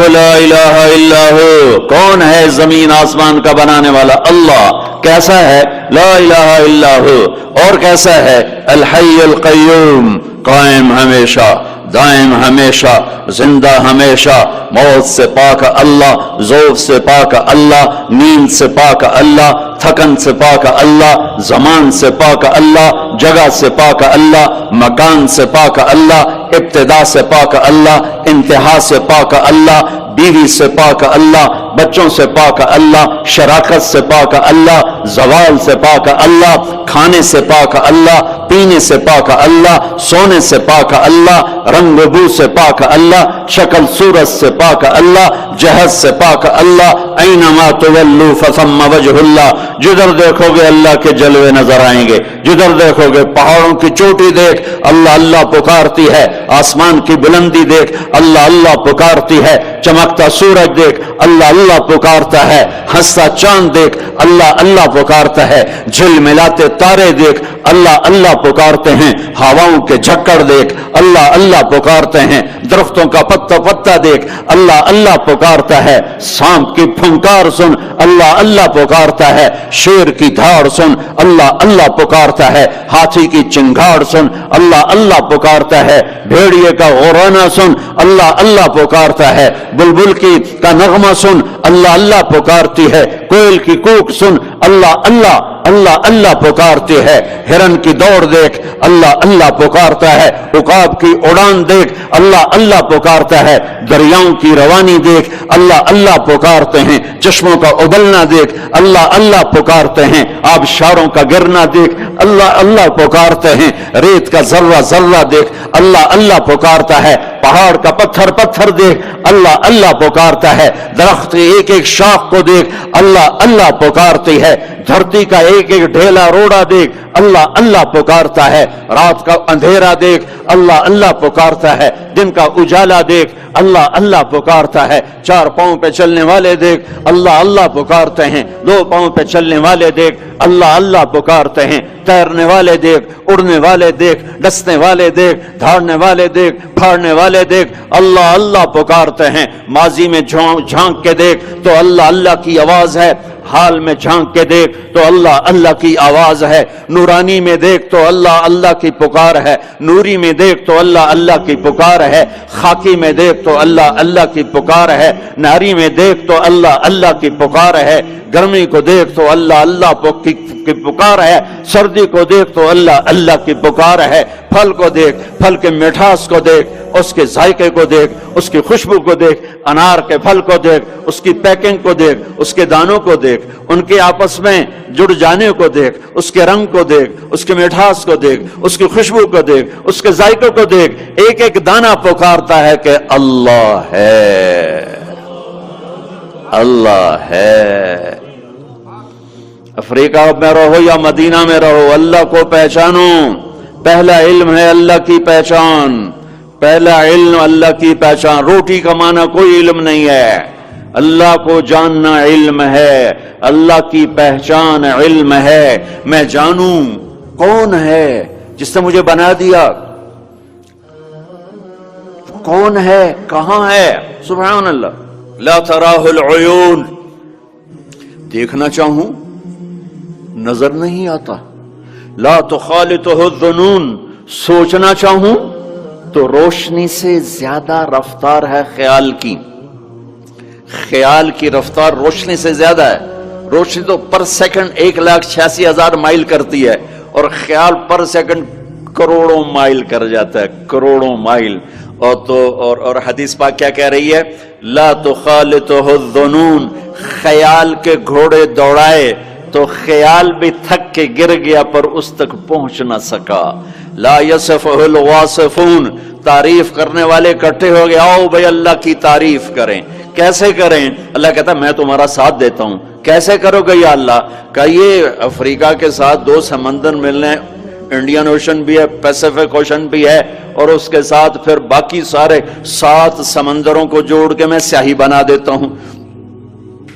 اللہ لا الہ الا ہو، کون ہے زمین آسمان کا بنانے والا؟ اللہ۔ کیسا ہے؟ لا الہ الا ہو۔ اور کیسا ہے؟ الحی القیوم، قائم ہمیشہ، دائم ہمیشہ، زندہ ہمیشہ، موت سے پاک اللہ، ذوف سے پاک اللہ، نیند سے پاک اللہ، تھکن سے پاک اللہ، زمان سے پاک اللہ، جگہ سے پاک اللہ، مکان سے پاک اللہ، ابتدا سے پاک اللہ، انتہا سے پاک اللہ، بیوی سے پاک اللہ، بچوں سے پاک اللہ، شراکت سے پاک اللہ، زوال سے پاک اللہ، کھانے سے پاک اللہ، پینے سے پاک اللہ، سونے سے پاک اللہ، رنگ بو سے پاک اللہ، شکل صورت سے پاک اللہ، جہد سے پاک اللہ، اینما تولوا فثم وجہ اللہ، جدھر دیکھو گے اللہ کے جلوے نظر آئیں گے، جدھر دیکھو گے پہاڑوں کی چوٹی دیکھ اللہ اللہ پکارتی ہے، آسمان کی بلندی دیکھ اللہ اللہ پکارتی ہے، چمکتا سورج دیکھ اللہ اللہ پکارتا ہے، ہنستا چاند دیکھ اللہ اللہ پکارتا ہے، جھل ملاتے تارے دیکھ اللہ اللہ پکارتے ہیں، ہواؤں کے جھکڑ دیکھ اللہ اللہ پکارتے ہیں، درختوں کا پتا پتا دیکھ اللہ اللہ پکارتا ہے، سانپ کی پھنکار سن اللہ اللہ پکارتا ہے، شیر کی دھاڑ سن اللہ اللہ پکارتا ہے، ہاتھی کی چنگھاڑ سن اللہ اللہ پکارتا ہے، بھیڑیے کا غورانا سن اللہ اللہ پکارتا ہے، بلبل کا نغمہ سن اللہ اللہ پکارتی ہے، کوئل کی کوک سن اللہ اللہ اللہ اللہ پکارتی ہے، ہرن کی دوڑ دیکھ اللہ اللہ پکارتا ہے، عقاب کی اڑان دیکھ اللہ اللہ پکارتا ہے، دریاؤں کی روانی دیکھ اللہ اللہ پکارتے ہیں، چشموں کا ابلنا دیکھ اللہ اللہ پکارتے ہیں، آبشاروں کا گرنا دیکھ اللہ اللہ پکارتے ہیں، ریت کا ذرہ ذرہ دیکھ اللہ اللہ پکارتا ہے، پہاڑ کا پتھر پتھر دیکھ اللہ اللہ پکارتا ہے، درخت کی ایک ایک شاخ کو دیکھ اللہ اللہ پکارتی ہے، دھرتی کا ایک ایک ڈھیلا روڑا دیکھ اللہ اللہ پکارتا ہے، رات کا اندھیرا دیکھ اللہ اللہ پکارتا ہے، دن کا اجالا دیکھ اللہ اللہ پکارتا ہے، چار پاؤں پہ چلنے والے دیکھ اللہ اللہ پکارتے ہیں، دو پاؤں پہ چلنے والے دیکھ اللہ اللہ پکارتے ہیں، تیرنے والے دیکھ، اڑنے والے دیکھ، ڈسنے والے دیکھ، دھاڑنے والے دیکھ، پھاڑنے والے دیکھ اللہ اللہ پکارتے ہیں، ماضی میں جھانک کے دیکھ تو اللہ اللہ کی آواز ہے، حال میں جھانک کے دیکھ تو اللہ اللہ کی آواز ہے، نورانی میں دیکھ تو اللہ اللہ کی پکار ہے، نوری میں دیکھ تو اللہ اللہ کی پکار ہے، خاکی میں دیکھ تو اللہ اللہ کی پکار ہے، ناری میں دیکھ تو اللہ اللہ کی پکار ہے، گرمی کو دیکھ تو اللہ اللہ کی پکار ہے، سردی کو دیکھ تو اللہ اللہ کی پکار ہے، پھل کو دیکھ، پھل کے مٹھاس کو دیکھ، اس کے ذائقے کو دیکھ، اس کی خوشبو کو دیکھ، انار کے پھل کو دیکھ، اس کی پیکنگ کو دیکھ، اس کے دانوں کو دیکھ، ان کے آپس میں جڑ جانے کو دیکھ، اس کے رنگ کو دیکھ، اس کے مٹھاس کو دیکھ، اس کی خوشبو کو دیکھ، اس کے ذائقے کو دیکھ، ایک ایک دانہ پکارتا ہے کہ اللہ ہے، اللہ ہے۔ افریقہ میں رہو یا مدینہ میں رہو، اللہ کو پہچانو، پہلا علم ہے اللہ کی پہچان، پہلا علم اللہ کی پہچان، روٹی کمانا کوئی علم نہیں ہے، اللہ کو جاننا علم ہے، اللہ کی پہچان علم ہے، میں جانوں کون ہے جس نے مجھے بنا دیا، کون ہے، کہاں ہے، سبحان اللہ، لا تراہ العیون، دیکھنا چاہوں نظر نہیں آتا، لا تخالطہ الظنون، سوچنا چاہوں تو روشنی سے زیادہ رفتار ہے خیال کی، خیال کی رفتار روشنی سے زیادہ ہے، روشنی تو پر سیکنڈ 1,86,000 مائل کرتی ہے اور خیال پر سیکنڈ کروڑوں مائل کر جاتا ہے، کروڑوں مائل، اور حدیث پاک کیا کہہ رہی ہے، لا تخالطہ الظنون، خیال کے گھوڑے دوڑائے تو خیال بھی تھک کے گر گیا پر اس تک پہنچ نہ سکا، لا یصفہ الواصفون، تعریف کرنے والے اکٹھے ہو گئے، آؤ بھائی اللہ کی تعریف کریں، کیسے کریں؟ اللہ کہتا ہے میں تمہارا ساتھ دیتا ہوں، کیسے کرو گے یا اللہ؟ کہ یہ افریقہ کے ساتھ 2 سمندر ملنے، انڈین اوشن بھی ہے، پیسیفک اوشن بھی ہے، اور اس کے ساتھ پھر باقی سارے 7 سمندروں کو جوڑ کے میں سیاہی بنا دیتا ہوں،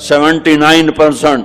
79%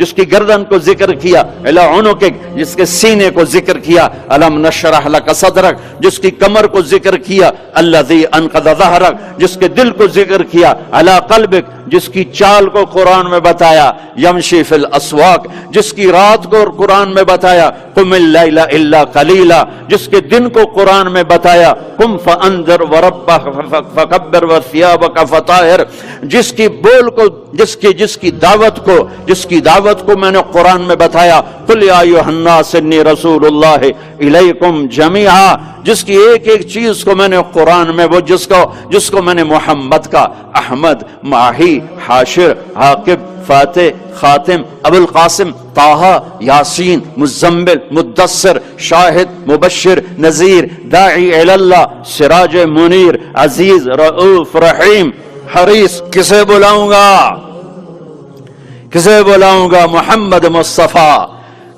جس کی گردن کو ذکر کیا، الی عنقک جس کے سینے کو ذکر کیا، الم نشرح لک صدرک جس کی کمر کو ذکر کیا، الذی انقض ظہرک جس کے دل کو ذکر کیا، علی قلبک جس کی چال کو قرآن میں بتایا، یمشی فی الاسواق جس کی رات کو قرآن میں بتایا، قم اللیل الا قلیلا جس کے دن کو قرآن میں بتایا، قم فانذر وربک فکبر وثیابک فطہر جس کی بول کو جس کی دعوت کو میں نے قرآن میں بتایا، قل یا ایھا الناس انی رسول اللہ الیکم جمیعا جس کی ایک ایک چیز کو میں نے قرآن میں وہ جس کو میں نے محمد کا، احمد، ماہی، حاشر، عاقب، فاتح، خاتم، ابو القاسم، طٰہٰ، یاسین، مزمل، مدثر، شاہد، مبشر، نذیر، داعی الی اللہ، سراج منیر، عزیز، رؤوف، رحیم، حریص کسے بلاؤں گا؟ محمد مصطفیٰ۔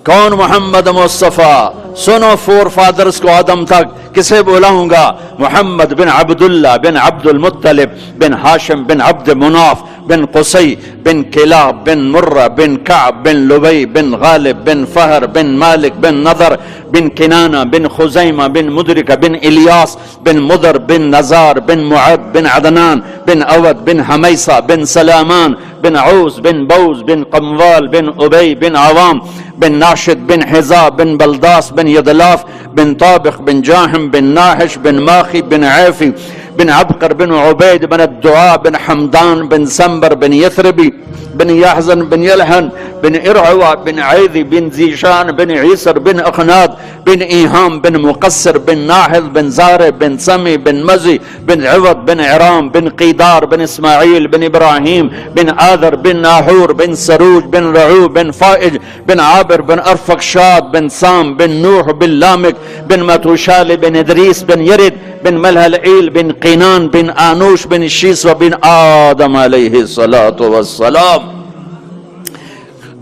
کون محمد مصطفیٰ؟ سنو فور فادرز کو آدم تک کسے بلاؤں گا؟ محمد بن عبداللہ بن عبد المطلب بن ہاشم بن عبد مناف بن قصی بن کلاب بن مرہ بن کعب بن لبی بن غالب بن فہر بن مالک بن نضر بن کنانہ بن خزیمہ بن مدرکہ بن الیاس بن مدر بن نزار بن معد بن عدنان بن اود بن حمیسہ بن سلامان بن عوس بن بوز بن قموال بن ابی بن عوام بن ناشد بن حزا بن بلداس بن یدلاف بن طابخ بن جاہم بن ناحش بن ماخی بن عیفی بن عبقر بن عبید بن الدعاء بن حمدان بن سنبر بن یثربی بن یحزن بن یلحن بن ارعوا بن عیدی بن زیشان بن عیسر بن اخناد بن ایہام بن مقصر بن ناحل بن زارع بن سمی بن مزی بن عوض بن عرام بن قیدار بن اسماعیل بن ابراہیم بن آذر بن ناحور بن سروج بن رعو بن فائج بن عابر بن ارفقشاد بن سام بن نوح بن لامک بن متوشال بن ادریس بن یرد بن ملہلعیل بن قینان بن آنوش بن شیس و بن آدم علیہ السلام۔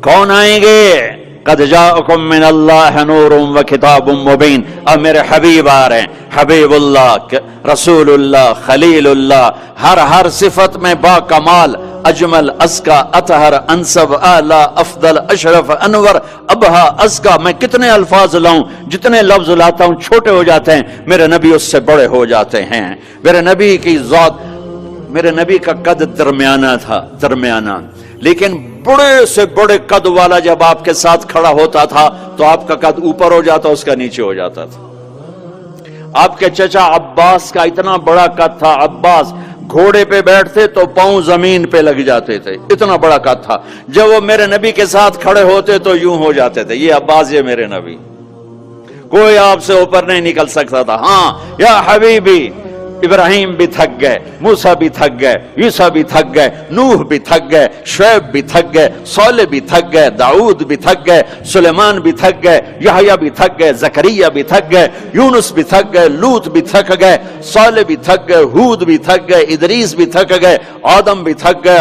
کون آئیں گے؟ قد جاءکم من اللہ نور و کتاب مبین۔ اب میرے حبیب آ رہے ہیں، حبیب اللہ، رسول اللہ، خلیل اللہ، ہر صفت میں با کمال، اجمل، ازکا، اطہر، انسب، اعلی، افضل، اشرف، انور، ابہا، ازکا۔ میں کتنے الفاظ لاؤں، جتنے لفظ لاتا ہوں چھوٹے ہو جاتے ہیں، میرے نبی اس سے بڑے ہو جاتے ہیں۔ میرے نبی کی ذات، میرے نبی کا قد درمیانہ تھا، لیکن بڑے سے بڑے قد والا جب آپ کے ساتھ کھڑا ہوتا تھا تو آپ کا قد اوپر ہو جاتا، اس کا نیچے ہو جاتا تھا۔ آپ کے چچا عباس کا اتنا بڑا قد تھا، عباس گھوڑے پہ بیٹھتے تو پاؤں زمین پہ لگ جاتے تھے، اتنا بڑا قد تھا۔ جب وہ میرے نبی کے ساتھ کھڑے ہوتے تو یوں ہو جاتے تھے، یہ عباس، یہ میرے نبی، کوئی آپ سے اوپر نہیں نکل سکتا تھا۔ ہاں یا حبیبی، ابراہیم بھی تھک گئے، موسیٰ بھی تھک گئے، عیسیٰ بھی تھک گئے، نوح بھی تھک گئے، شعیب بھی تھک گئے، صالح بھی تھک گئے، داؤد بھی تھک گئے، سلیمان بھی تھک گئے، یحییٰ بھی تھک گئے، زکریا بھی تھک گئے، یونس بھی تھک گئے، لوط بھی تھک گئے، صالح بھی تھک گئے، ہود بھی تھک گئے، ادریس بھی تھک گئے، آدم بھی تھک گئے،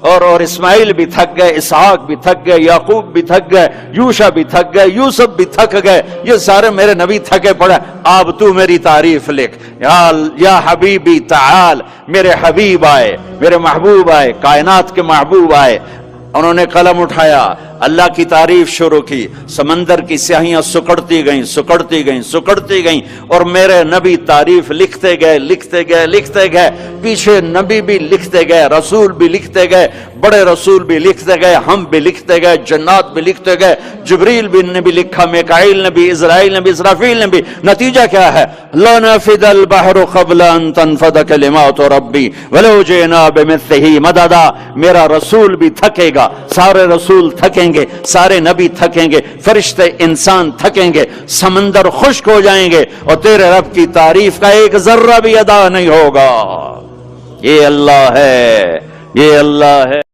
اور اسماعیل بھی تھک گئے، اسحاق بھی تھک گئے، یعقوب بھی تھک گئے، یوشع بھی تھک گئے، یوسف بھی تھک گئے، یہ سارے میرے نبی تھکے پڑے۔ اب تو میری تعریف لکھ، یا حبیبی تعال، میرے حبیب آئے، میرے محبوب آئے، کائنات کے محبوب آئے۔ انہوں نے قلم اٹھایا، اللہ کی تعریف شروع کی، سمندر کی سیاہیاں سکڑتی گئیں اور میرے نبی تعریف لکھتے گئے، پیچھے نبی بھی لکھتے گئے، رسول بھی لکھتے گئے، بڑے رسول بھی لکھتے گئے، ہم بھی لکھتے گئے، جنات بھی لکھتے گئے، جبریل نے بھی لکھا، میکائیل نے بھی، اسرائیل نے بھی، اسرافیل نے بھی۔ نتیجہ کیا ہے؟ لا نفد البحر قبل ان تنفد کلمات ربی ولو جئنا بمثلہ مددا۔ میرا رسول بھی تھکے گا، سارے رسول تھکیں گے، سارے نبی تھکیں گے، فرشتے انسان تھکیں گے، سمندر خشک ہو جائیں گے، اور تیرے رب کی تعریف کا ایک ذرہ بھی ادا نہیں ہوگا۔ یہ اللہ ہے، یہ اللہ ہے۔